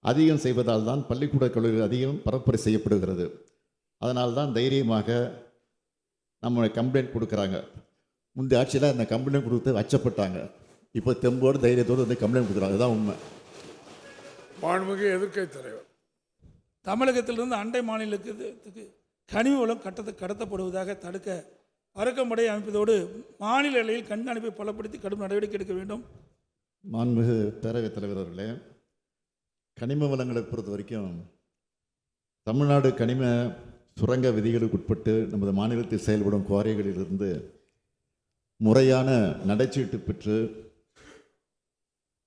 S3: அதிகம் செய்வதால் தான் பள்ளிக்கூட கல்லூரிகள் அதிகம் பரப்புரை செய்யப்படுகிறது. அதனால் தான் தைரியமாக நம்ம கம்ப்ளைண்ட் கொடுக்குறாங்க. முந்தைய ஆட்சியில் அந்த கம்ப்ளைண்ட் கொடுத்து அச்சப்பட்டாங்க. இப்போ தெம்போடு தைரியத்தோடு கம்ப்ளைண்ட் கொடுக்குறாங்க. அதுதான் உண்மை.
S1: மாண்புமிகு எதிர்க்கட்சி தலைவர்.
S2: தமிழகத்திலிருந்து அண்டை மாநிலத்துக்கு கனிம வளம் கடத்தப்படுவதாக தடுக்க பறக்கம்படை அமைப்பதோடு மாநில எல்லையில் கண்காணிப்பை பலப்படுத்தி கடும் நடவடிக்கை எடுக்க வேண்டும்.
S3: மாண்புமிகு பேரவைத் தலைவர் அவர்களே, கனிம வளங்களை பொறுத்த வரைக்கும் தமிழ்நாடு கனிம சுரங்க விதிகளுக்கு உட்பட்டு நமது மாநிலத்தில் செயல்படும் குவாரிகளிலிருந்து முறையான நடைச்சீட்டு பெற்று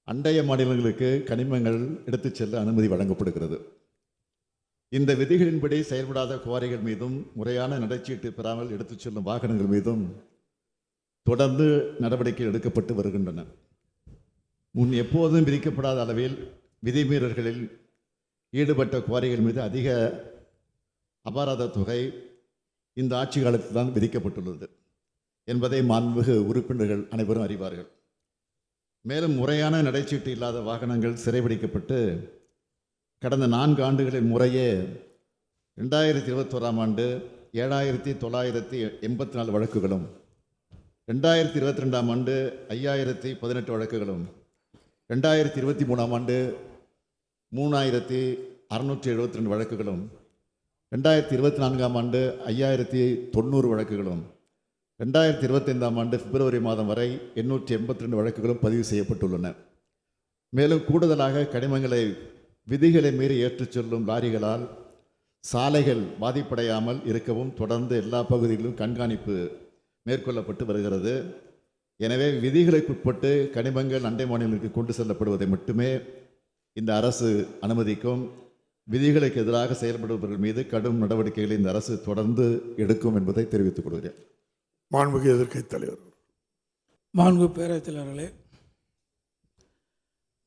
S3: அண்டைய மாநிலங்களுக்கு கனிமங்கள் எடுத்துச் செல்ல அனுமதி வழங்கப்படுகிறது. இந்த விதிகளின்படி செயல்படாத குவாரிகள் மீதும் முறையான நடைச்சீட்டு பெறாமல் எடுத்துச் செல்லும் வாகனங்கள் மீதும் தொடர்ந்து நடவடிக்கை எடுக்கப்பட்டு வருகின்றன. முன் எப்போதும் விதிக்கப்படாத அளவில் விதிமீறல்களில் ஈடுபட்ட குவாரிகள் மீது அதிக அபராத தொகை இந்த ஆட்சி காலத்தில் தான் விதிக்கப்பட்டுள்ளது என்பதை மாண்புமிகு உறுப்பினர்கள் அனைவரும் அறிவார்கள். மேலும் முறையான நடைச்சீட்டு இல்லாத வாகனங்கள் சிறைபிடிக்கப்பட்டு கடந்த 4 ஆண்டுகளில் முறையே 2021ஆம் ஆண்டு 7984 வழக்குகளும், 2022ஆம் ஆண்டு 5018 வழக்குகளும், 2023ஆம் ஆண்டு 3672 வழக்குகளும், 2024ஆம் ஆண்டு 5090 வழக்குகளும், 2025ஆம் ஆண்டு பிப்ரவரி மாதம் வரை 882 வழக்குகளும் பதிவு செய்யப்பட்டுள்ளன. மேலும் கூடுதலாக கனிமங்களை விதிகளை மீறி ஏற்றுச் செல்லும் லாரிகளால் சாலைகள் பாதிப்படையாமல் இருக்கவும் தொடர்ந்து எல்லா பகுதிகளிலும் கண்காணிப்பு மேற்கொள்ளப்பட்டு வருகிறது. எனவே விதிகளுக்குட்பட்டு கனிமங்கள் அண்டை மாநிலங்களுக்கு கொண்டு செல்லப்படுவதை மட்டுமே இந்த அரசு அனுமதிக்கும். விதிகளுக்கு எதிராக செயல்படுபவர்கள் மீது கடும் நடவடிக்கைகளை இந்த அரசு தொடர்ந்து எடுக்கும் என்பதை தெரிவித்துக் கொள்கிறேன்.
S1: மாண்புமிகு எதிர்க்கட்சி தலைவர்.
S2: மாண்பு பேரவைத் தலைவர்களே,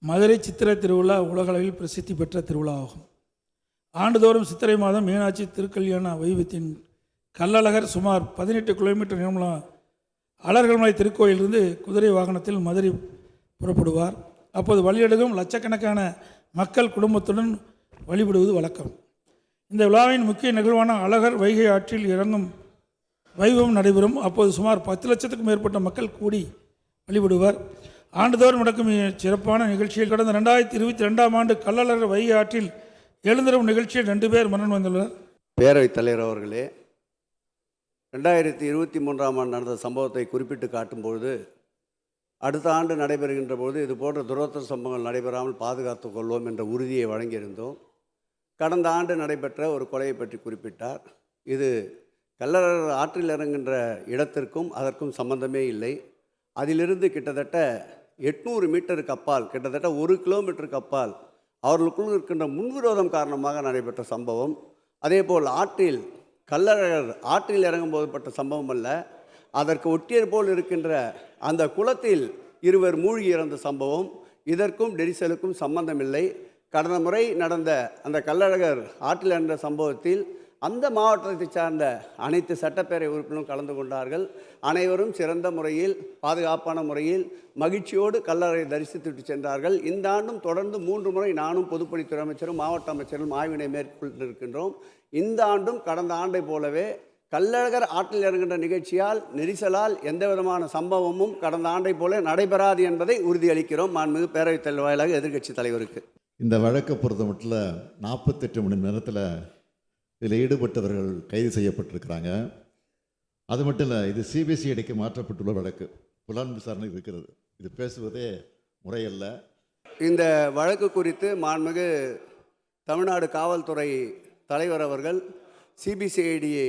S2: மதுரை சித்திரை திருவிழா உலகளவில் பிரசித்தி பெற்ற திருவிழா ஆகும். ஆண்டுதோறும் சித்திரை மாதம் மீனாட்சி திருக்கல்யாண வைபத்தின் கள்ளழகர் சுமார் 18 கிலோமீட்டர் நீளமுள்ள அலர்கள்மலை திருக்கோயிலிருந்து குதிரை வாகனத்தில் மதுரை புறப்படுவார். அப்போது வழியெடுக்கும் லட்சக்கணக்கான மக்கள் குடும்பத்துடன் வழிபடுவது வழக்கம். இந்த விழாவின் முக்கிய நிகழ்வான அழகர் வைகை ஆற்றில் இறங்கும் வைபவம் நடைபெறும். அப்போது சுமார் 10 லட்சத்துக்கும் மேற்பட்ட மக்கள் கூடி வழிபடுவர். ஆண்டுதோறும் நடக்கும் சிறப்பான நிகழ்ச்சியில் கடந்த 2022ஆம் ஆண்டு கள்ளழகர் வைகை ஆற்றில் எழுந்திரும் நிகழ்ச்சியில் 2 பேர் மரணம் வந்துள்ளனர்.
S6: பேரவைத் தலைவர் அவர்களே, 2023ஆம் ஆண்டு நடந்த சம்பவத்தை குறிப்பிட்டு காட்டும்பொழுது அடுத்த ஆண்டு நடைபெறுகின்ற பொழுது இது போன்ற துரத்த சம்பவங்கள் நடைபெறாமல் பாதுகாத்துக் கொள்வோம் என்ற உறுதியை வழங்கியிருந்தோம். கடந்த ஆண்டு நடைபெற்ற ஒரு கொலையை பற்றி குறிப்பிட்டார். இது கள்ளழகர் ஆற்றில் இறங்குகின்ற இடத்திற்கும் அதற்கும் சம்பந்தமே இல்லை. அதிலிருந்து கிட்டத்தட்ட 800 மீட்டருக்கு அப்பால், கிட்டத்தட்ட 1 கிலோமீட்டருக்கு அப்பால் அவர்களுக்குள் இருக்கின்ற முன்விரோதம் காரணமாக நடைபெற்ற சம்பவம். அதேபோல் கள்ளழகர் ஆற்றில் இறங்கும்போது பட்ட சம்பவம் அல்ல, அதற்கு ஒட்டியது போல் இருக்கின்ற அந்த குளத்தில் இருவர் மூழ்கி இறந்த சம்பவம். இதற்கும் டெரிசலுக்கும் சம்பந்தமில்லை. கடந்த முறை நடந்த அந்த கள்ளழகர் ஆற்றில் இறந்த சம்பவத்தில் அந்த மாவட்டத்தை சார்ந்த அனைத்து சட்டப்பேரவை உறுப்பினரும் கலந்து கொண்டார்கள். அனைவரும் சிறந்த முறையில், பாதுகாப்பான முறையில், மகிழ்ச்சியோடு கல்லறை தரிசித்துவிட்டு சென்றார்கள். இந்த ஆண்டும் தொடர்ந்து 3 முறை நானும் பொதுப்பணித்துறை அமைச்சரும் மாவட்ட அமைச்சரும் ஆய்வினை மேற்கொண்டிருக்கின்றோம். இந்த ஆண்டும் கடந்த ஆண்டை போலவே கள்ளழகர் ஆற்றில் இறங்குகின்ற நிகழ்ச்சியால், நெரிசலால் எந்த விதமான சம்பவமும் கடந்த ஆண்டை போல நடைபெறாது என்பதை உறுதியளிக்கிறோம் மாண்புமிகு பேரவைத் தலைவர் வாயிலாக எதிர்க்கட்சி தலைவருக்கு.
S3: இந்த வழக்கை பொறுத்த மட்டும் 48 மணி நேரத்தில் இதில் ஈடுபட்டவர்கள் கைது செய்யப்பட்டிருக்கிறாங்க. அது மட்டும் இல்லை, இது சிபிசிஐடிக்கு மாற்றப்பட்டுள்ள வழக்கு. புலன் விசாரணை இருக்கிறது. இது பேசுவதே முறையல்ல.
S6: இந்த வழக்கு குறித்து மாண்புமிகு தமிழ்நாடு காவல்துறை தலைவர் அவர்கள் சிபிசிஐடியை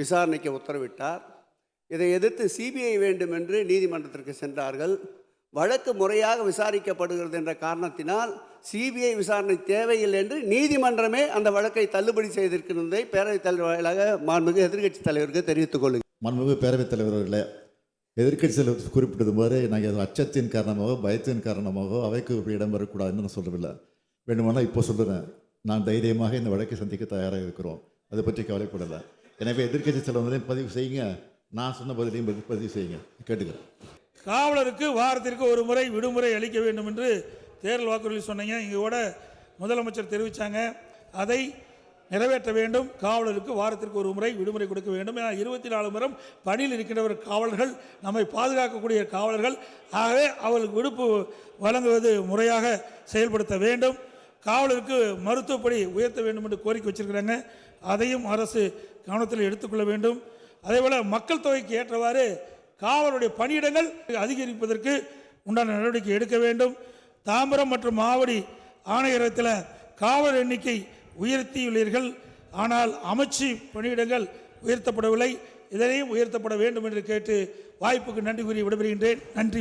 S6: விசாரணைக்கு உத்தரவிட்டார். இதை எதிர்த்து சிபிஐ வேண்டும் என்று நீதிமன்றத்திற்கு சென்றார்கள். வழக்கு முறையாக விசாரிக்கப்படுகிறது என்ற காரணத்தினால் சிபிஐ விசாரணை தேவையில்லை என்று நீதிமன்றமே அந்த வழக்கை தள்ளுபடி செய்திருக்கிறதை பேரவைத் தலைவர் வாயிலாக மாண்புமிகு எதிர்க்கட்சி தலைவருக்கு தெரிவித்துக் கொள்ளுங்கள்.
S3: மாண்புமிகு பேரவைத் தலைவர்களே, எதிர்க்கட்சி தலைவர் குறிப்பிட்டது மாதிரி நாங்கள் அச்சத்தின் காரணமாக, பயத்தின் காரணமாக அவைக்கு இடம் வரக்கூடாதுன்னு நான் சொல்லவில்லை. வேண்டுமானால் இப்போ சொல்லுறேன், நான் தைரியமாக இந்த வழக்கை சந்திக்க தயாராக இருக்கிறோம். அதை பற்றி கவலைப்படலை. எனவே எதிர்க்கட்சி தலைவர்களையும் பதிவு செய்யுங்க, நான் சொன்ன பதிலையும் பதிவு செய்யுங்க, கேட்டுக்கிறேன்.
S2: காவலருக்கு வாரத்திற்கு ஒரு முறை விடுமுறை அளிக்க வேண்டும் என்று தேர்தல் வாக்குறுதி சொன்னீங்க. இங்கே கூட முதலமைச்சர் தெரிவித்தாங்க, அதை நிறைவேற்ற வேண்டும். காவலருக்கு வாரத்திற்கு ஒரு முறை விடுமுறை கொடுக்க வேண்டும். ஏன்னா 24 மணி நேரம் பணியில் இருக்கின்றவர் காவலர்கள், நம்மை பாதுகாக்கக்கூடிய காவலர்கள். ஆகவே அவர்களுக்கு விடுப்பு வழங்குவது முறையாக செயல்படுத்த வேண்டும். காவலருக்கு மருத்துவப்படி உயர்த்த வேண்டும் என்று கோரிக்கை வச்சிருக்கிறாங்க. அதையும் அரசு கவனத்தில் எடுத்துக்கொள்ள வேண்டும். அதேபோல் மக்கள் தொகைக்கு ஏற்றவாறு காவலுடைய பணியிடங்கள் அதிகரிப்பதற்கு உண்டான நடவடிக்கை எடுக்க வேண்டும். தாம்பரம் மற்றும் ஆவடி ஆணையரகத்தில் காவலர் எண்ணிக்கை உயர்த்தியுள்ளீர்கள், ஆனால் அமைச்சு பணியிடங்கள் உயர்த்தப்படவில்லை. இதனையும் உயர்த்தப்பட வேண்டும் என்று கேட்டு வாய்ப்புக்கு நன்றி கூறி விடைபெறுகின்றேன். நன்றி.